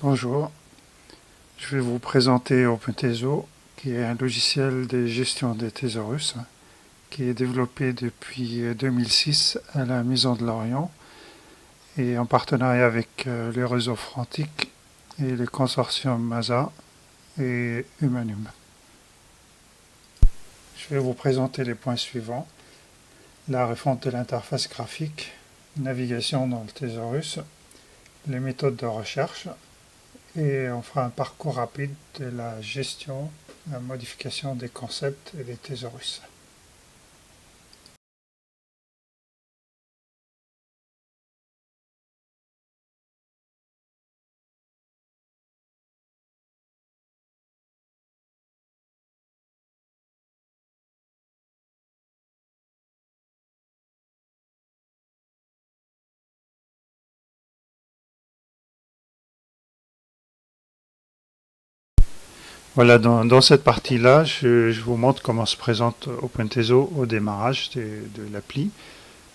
Bonjour, je vais vous présenter OpenThésor, qui est un logiciel de gestion des thésaurus, qui est développé depuis 2006 à la Maison de l'Orient et en partenariat avec le réseau Frantic et le consortium MASA et Humanum. Je vais vous présenter les points suivants: la refonte de l'interface graphique, navigation dans le thésaurus, les méthodes de recherche, et on fera un parcours rapide de la gestion, la modification des concepts et des thésaurus. Voilà, dans cette partie-là, je vous montre comment se présente OpenThésor au démarrage de l'appli.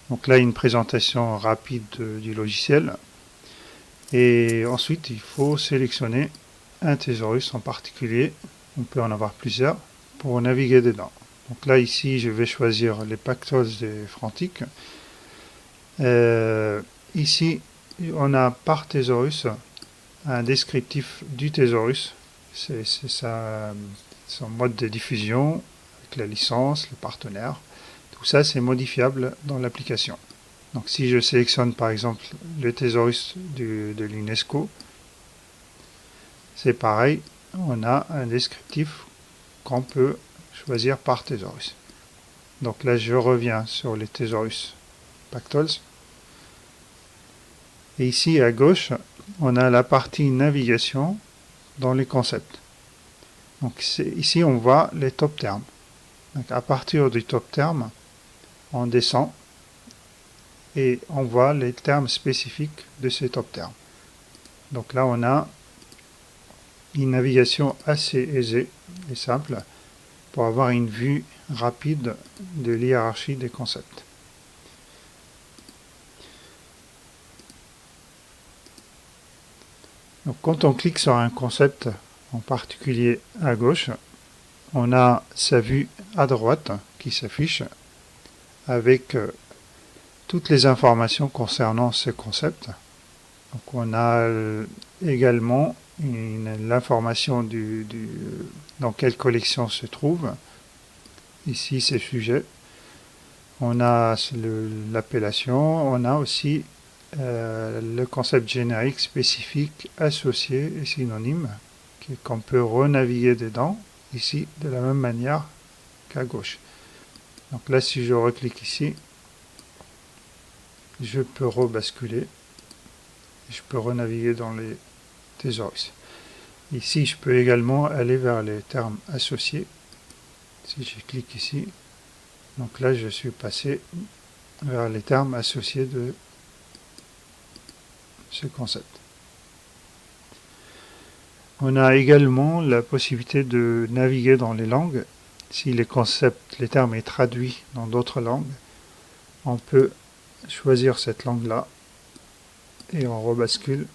Donc là, une présentation rapide du logiciel. Et ensuite, il faut sélectionner un thésaurus en particulier. On peut en avoir plusieurs pour naviguer dedans. Donc là, ici, je vais choisir les pactols des Frantic. Ici, on a par thésaurus un descriptif du thésaurus. C'est son mode de diffusion, avec la licence, le partenaire. Tout ça, c'est modifiable dans l'application. Donc si je sélectionne par exemple le thésaurus de l'UNESCO, c'est pareil, on a un descriptif qu'on peut choisir par thésaurus. Donc là, je reviens sur les thésaurus Pactols. Et ici, à gauche, on a la partie navigation dans les concepts. Donc ici, on voit les top termes. Donc à partir du top terme, on descend et on voit les termes spécifiques de ces top termes. Donc là, on a une navigation assez aisée et simple pour avoir une vue rapide de l'hiérarchie des concepts. Donc quand on clique sur un concept en particulier à gauche, on a sa vue à droite qui s'affiche avec toutes les informations concernant ce concept. Donc on a également l'information dans quelle collection se trouve. Ici c'est sujet. On a l'appellation, on a aussi le concept générique spécifique associé et synonyme qu'on peut renaviguer dedans, ici, de la même manière qu'à gauche. Donc là, si je reclique ici, je peux rebasculer. Je peux renaviguer dans les thésaurus. Ici, je peux également aller vers les termes associés. Si je clique ici, donc là, je suis passé vers les termes associés de ce concept. On a également la possibilité de naviguer dans les langues. Si les concepts, les termes est traduit dans d'autres langues, on peut choisir cette langue-là et on rebascule.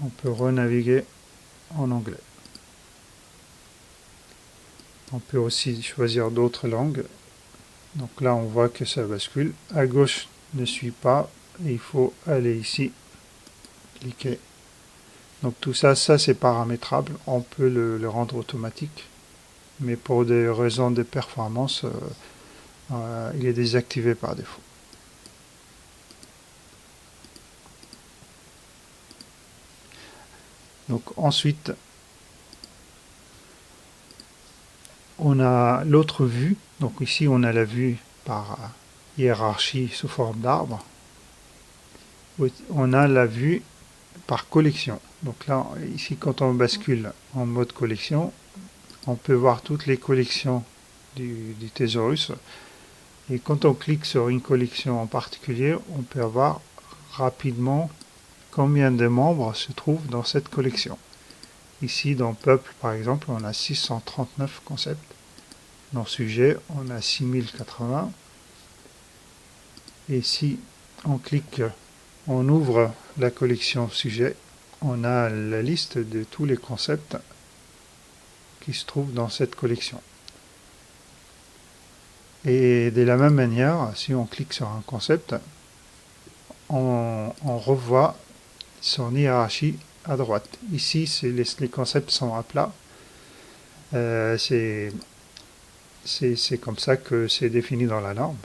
On peut renaviguer en anglais. On peut aussi choisir d'autres langues. Donc là, on voit que ça bascule. À gauche ne suit pas. Et il faut aller ici, cliquer. Donc tout ça, c'est paramétrable. On peut le rendre automatique. Mais pour des raisons de performance, il est désactivé par défaut. Donc ensuite, on a l'autre vue. Donc ici, on a la vue par hiérarchie sous forme d'arbre. On a la vue par collection. Donc là, ici, quand on bascule en mode collection, on peut voir toutes les collections du thésaurus. Et quand on clique sur une collection en particulier, on peut avoir rapidement combien de membres se trouvent dans cette collection. Ici, dans Peuple, par exemple, on a 639 concepts. Dans Sujet, on a 6080. Et si on clique, on ouvre la collection Sujet, on a la liste de tous les concepts qui se trouvent dans cette collection. Et de la même manière, si on clique sur un concept, on revoit son hiérarchie à droite. Ici, les concepts sont à plat. C'est comme ça que c'est défini dans la norme.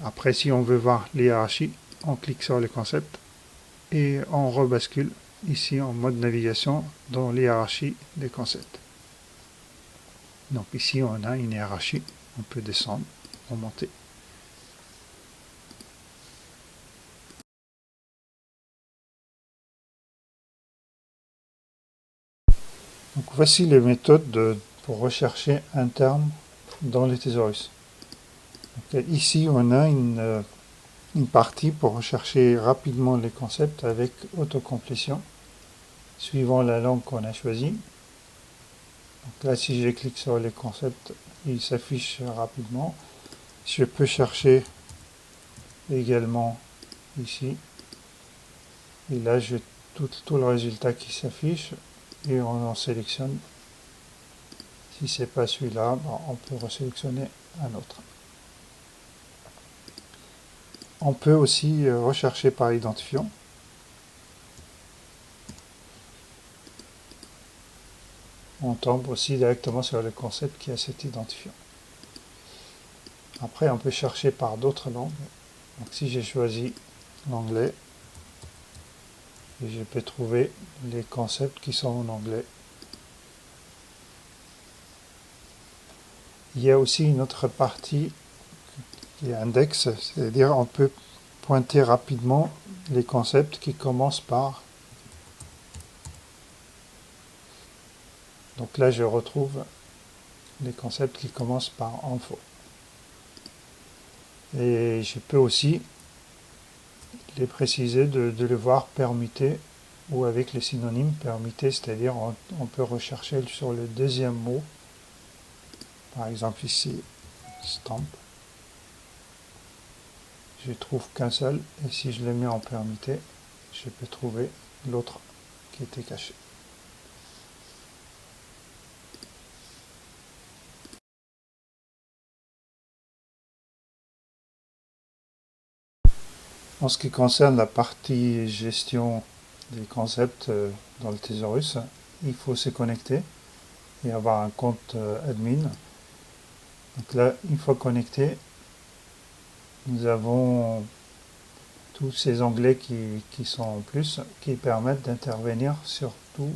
Après, si on veut voir l'hiérarchie, on clique sur le concept et on rebascule ici en mode navigation dans l'hiérarchie des concepts. Donc ici, on a une hiérarchie. On peut descendre, remonter. Donc voici les méthodes pour rechercher un terme dans le thésaurus. Donc, ici, on a une partie pour rechercher rapidement les concepts avec autocomplétion, suivant la langue qu'on a choisie. Donc là, si je clique sur les concepts, ils s'affichent rapidement. Je peux chercher également ici. Et là, j'ai tout le résultat qui s'affiche et on en sélectionne. Si c'est pas celui-là, on peut resélectionner un autre. On peut aussi rechercher par identifiant. On tombe aussi directement sur le concept qui a cet identifiant. Après, on peut chercher par d'autres langues. Donc, si j'ai choisi l'anglais, je peux trouver les concepts qui sont en anglais. Il y a aussi une autre partie qui est index, c'est-à-dire on peut pointer rapidement les concepts qui commencent par. Donc là, je retrouve les concepts qui commencent par info. Et je peux aussi les préciser de le voir permuté ou avec les synonymes permutés, c'est-à-dire on peut rechercher sur le deuxième mot. Par exemple ici, stamp. Je trouve qu'un seul, et si je le mets en permuté, je peux trouver l'autre qui était caché. En ce qui concerne la partie gestion des concepts dans le thésaurus, il faut se connecter et avoir un compte admin. Donc là, une fois connecté, nous avons tous ces onglets qui sont en plus, qui permettent d'intervenir sur tout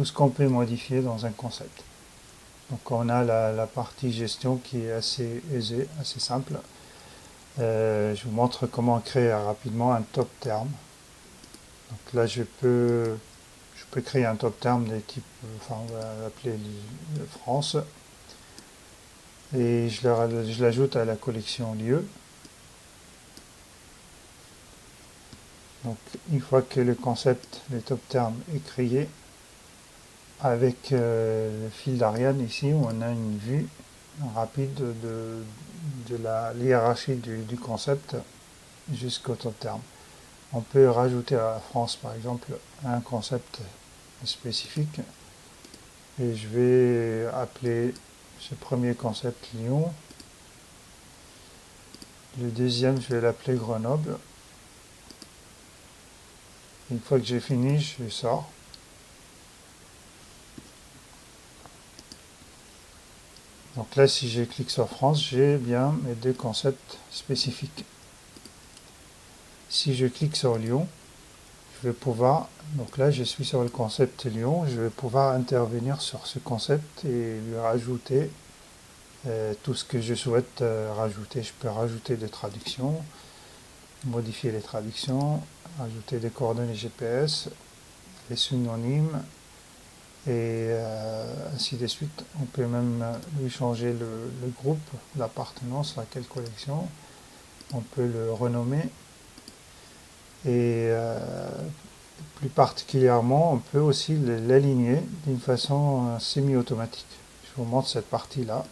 ce qu'on peut modifier dans un concept. Donc on a la partie gestion qui est assez aisée, assez simple. Je vous montre comment créer rapidement un top terme. Donc là je peux créer un top terme des types, enfin on va l'appeler France, et je l'ajoute à la collection lieu. Donc une fois que le concept, le top terme est créé, avec le fil d'Ariane ici, on a une vue rapide de la hiérarchie du concept jusqu'au top terme. On peut rajouter à la France par exemple un concept spécifique et je vais appeler ce premier concept Lyon. Le deuxième, je vais l'appeler Grenoble. Une fois que j'ai fini, je sors. Donc là, si je clique sur France, j'ai bien mes deux concepts spécifiques. Si je clique sur Lyon, je vais pouvoir, donc là je suis sur le concept Lyon, je vais pouvoir intervenir sur ce concept et lui rajouter tout ce que je souhaite rajouter. Je peux rajouter des traductions, modifier les traductions, ajouter des coordonnées GPS, les synonymes, et ainsi de suite. On peut même lui changer le groupe, l'appartenance à quelle collection. On peut le renommer. Et plus particulièrement, on peut aussi l'aligner d'une façon semi-automatique. Je vous montre cette partie-là.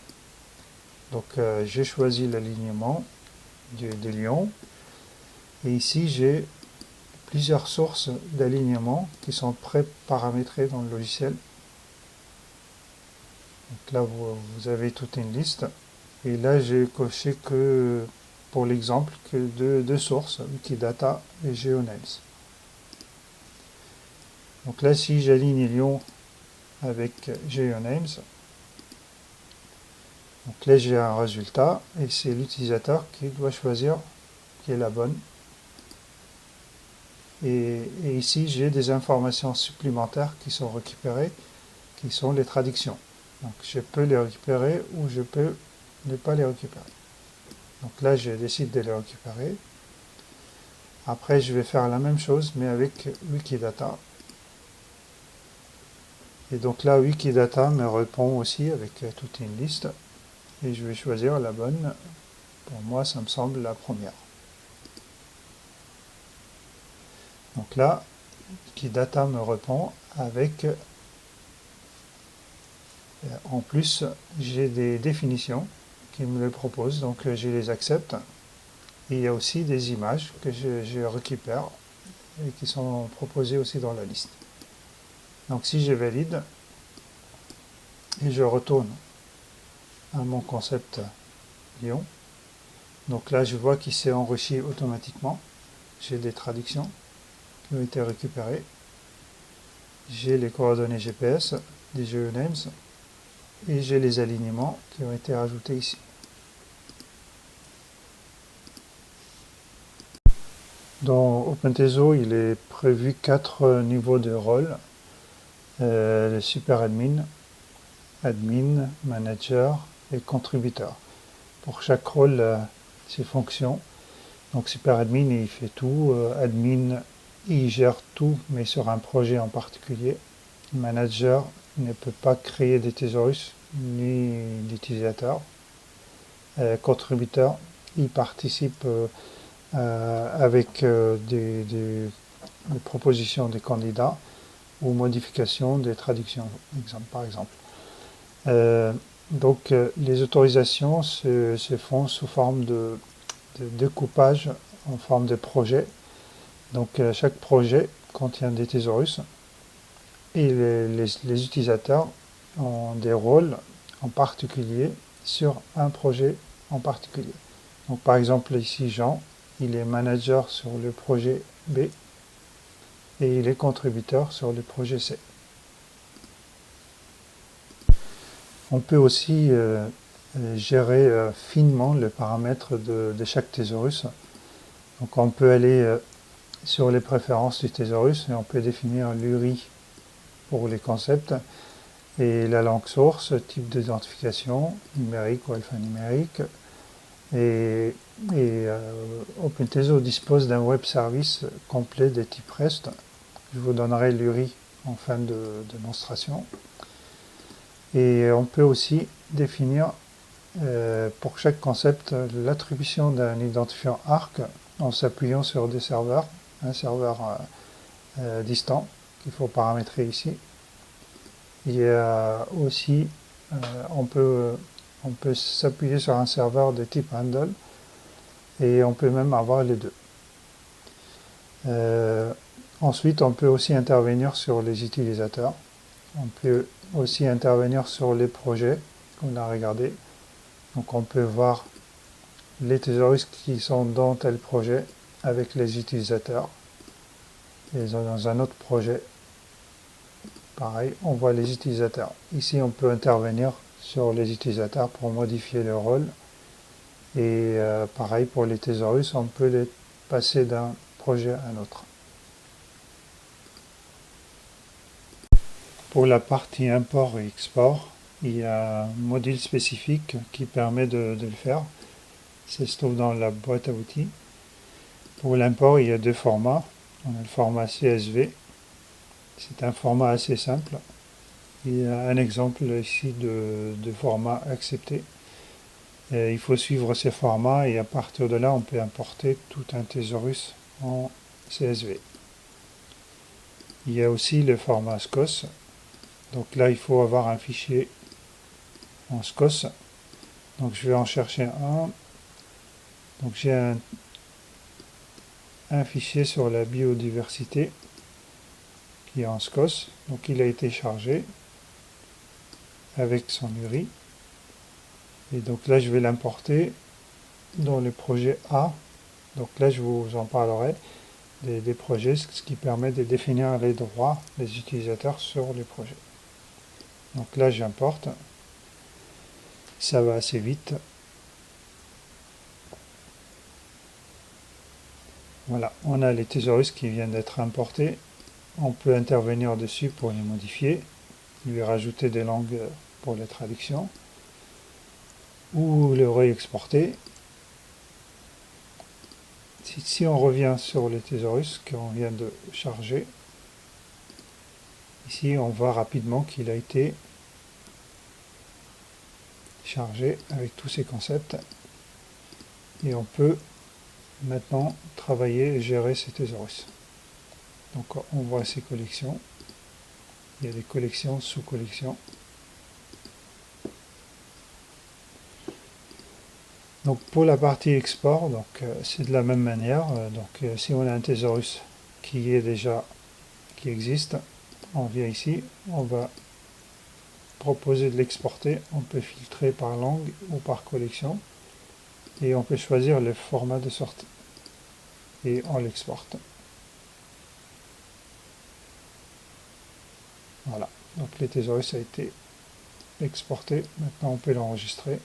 Donc j'ai choisi l'alignement des lions. Et ici, j'ai plusieurs sources d'alignement qui sont pré-paramétrées dans le logiciel. Donc là, vous avez toute une liste. Et là, j'ai coché que, pour l'exemple, que deux sources, Wikidata et GeoNames. Donc là, si j'aligne Lyon avec GeoNames, donc là j'ai un résultat et c'est l'utilisateur qui doit choisir qui est la bonne. Et ici j'ai des informations supplémentaires qui sont récupérées, qui sont les traductions. Donc je peux les récupérer ou je peux ne pas les récupérer. Donc là je décide de les récupérer. Après je vais faire la même chose mais avec Wikidata. Et donc là Wikidata me répond aussi avec toute une liste. Et je vais choisir la bonne. Pour moi, ça me semble la première. Donc là, Wikidata me répond avec... En plus, j'ai des définitions qui me le proposent, donc je les accepte. Et il y a aussi des images que je récupère et qui sont proposées aussi dans la liste. Donc si je valide, et je retourne à mon concept Lyon, donc là je vois qu'il s'est enrichi automatiquement. J'ai des traductions qui ont été récupérées. J'ai les coordonnées GPS des GeoNames et j'ai les alignements qui ont été rajoutés ici. Dans OpenTeso, il est prévu 4 niveaux de rôle. Le super admin, admin, manager et contributeur. Pour chaque rôle, ses fonctions. Donc super admin, il fait tout. Admin, il gère tout, mais sur un projet en particulier. Manager ne peut pas créer des thésaurus ni d'utilisateurs. Contributeur, il participe avec des propositions des candidats ou modifications des traductions, par exemple. Donc les autorisations se font sous forme de découpage en forme de projet. Donc chaque projet contient des thésaurus et les utilisateurs ont des rôles en particulier sur un projet en particulier. Donc par exemple ici Jean, il est manager sur le projet B et il est contributeur sur le projet C. On peut aussi gérer finement le paramètre de chaque thésaurus. Donc on peut aller sur les préférences du thésaurus et on peut définir l'URI pour les concepts et la langue source, type d'identification, numérique ou alphanumérique. Et OpenTeso dispose d'un web service complet de type REST. Je vous donnerai l'URI en fin de démonstration. Et on peut aussi définir pour chaque concept l'attribution d'un identifiant ARC en s'appuyant sur des serveurs, un serveur distant qu'il faut paramétrer ici. Il y a aussi, on peut s'appuyer sur un serveur de type handle et on peut même avoir les deux. Ensuite, on peut aussi intervenir sur les utilisateurs. On peut aussi intervenir sur les projets qu'on a regardé. Donc on peut voir les thésaurus qui sont dans tel projet avec les utilisateurs. Et dans un autre projet, pareil, on voit les utilisateurs. Ici, on peut intervenir sur les utilisateurs pour modifier le rôle. Et pareil, pour les thésaurus, on peut les passer d'un projet à un autre. Pour la partie import et export, il y a un module spécifique qui permet de le faire. Ça se trouve dans la boîte à outils. Pour l'import, il y a deux formats. On a le format CSV. C'est un format assez simple. Il y a un exemple ici de format accepté. Il faut suivre ces formats et à partir de là, on peut importer tout un thésaurus en CSV. Il y a aussi le format SCOS. Donc là, il faut avoir un fichier en SCOS. Donc je vais en chercher un. Donc j'ai un fichier sur la biodiversité qui est en SCOS. Donc il a été chargé avec son URI. Et donc là, je vais l'importer dans le projet A. Donc là, je vous en parlerai des projets, ce qui permet de définir les droits des utilisateurs sur les projets. Donc là, j'importe. Ça va assez vite. Voilà, on a les thésaurus qui viennent d'être importés. On peut intervenir dessus pour les modifier, lui rajouter des langues pour les traductions, ou le réexporter. Si on revient sur les thésaurus qu'on vient de charger, ici on voit rapidement qu'il a été chargé avec tous ces concepts. Et on peut maintenant travailler et gérer ces thésaurus. Donc on voit ces collections. Il y a des collections, sous-collections. Donc pour la partie export, c'est de la même manière. Si on a un thésaurus qui existe, on vient ici, on va proposer de l'exporter. On peut filtrer par langue ou par collection et on peut choisir le format de sortie et on l'exporte. Voilà, donc le thésaurus a été exporté. Maintenant on peut l'enregistrer.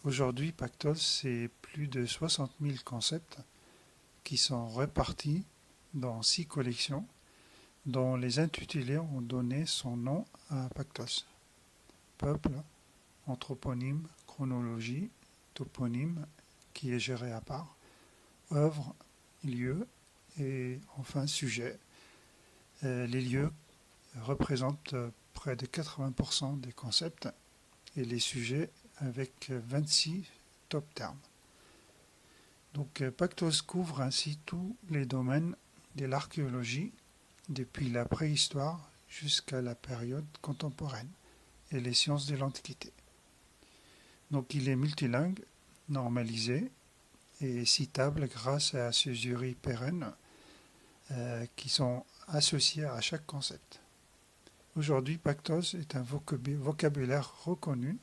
Aujourd'hui, Pactol, c'est plus de 60 000 concepts qui sont répartis dans 6 collections dont les intitulés ont donné son nom à Pactos. Peuple, anthroponyme, chronologie, toponyme, qui est géré à part, œuvre, lieu et enfin sujet. Les lieux représentent près de 80% des concepts et les sujets avec 26 top termes. Donc Pactos couvre ainsi tous les domaines de l'archéologie depuis la préhistoire jusqu'à la période contemporaine et les sciences de l'Antiquité. Donc il est multilingue, normalisé et citable grâce à ces jurys pérennes qui sont associés à chaque concept. Aujourd'hui, Pactos est un vocabulaire reconnu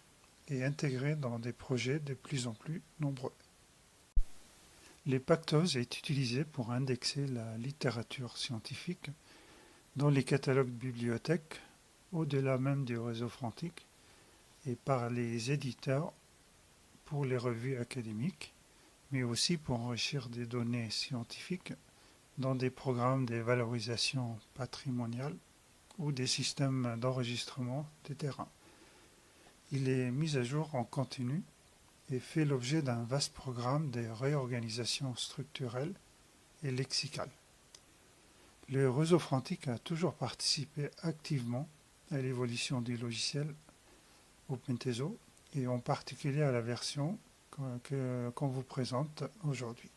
et intégré dans des projets de plus en plus nombreux. Les Pactos est utilisé pour indexer la littérature scientifique dans les catalogues bibliothèques, au-delà même du réseau Frantic, et par les éditeurs pour les revues académiques, mais aussi pour enrichir des données scientifiques dans des programmes de valorisation patrimoniale ou des systèmes d'enregistrement des terrains. Il est mis à jour en continu et fait l'objet d'un vaste programme de réorganisation structurelle et lexicale. Le réseau Frantic a toujours participé activement à l'évolution du logiciel OpenTeso et en particulier à la version qu'on vous présente aujourd'hui.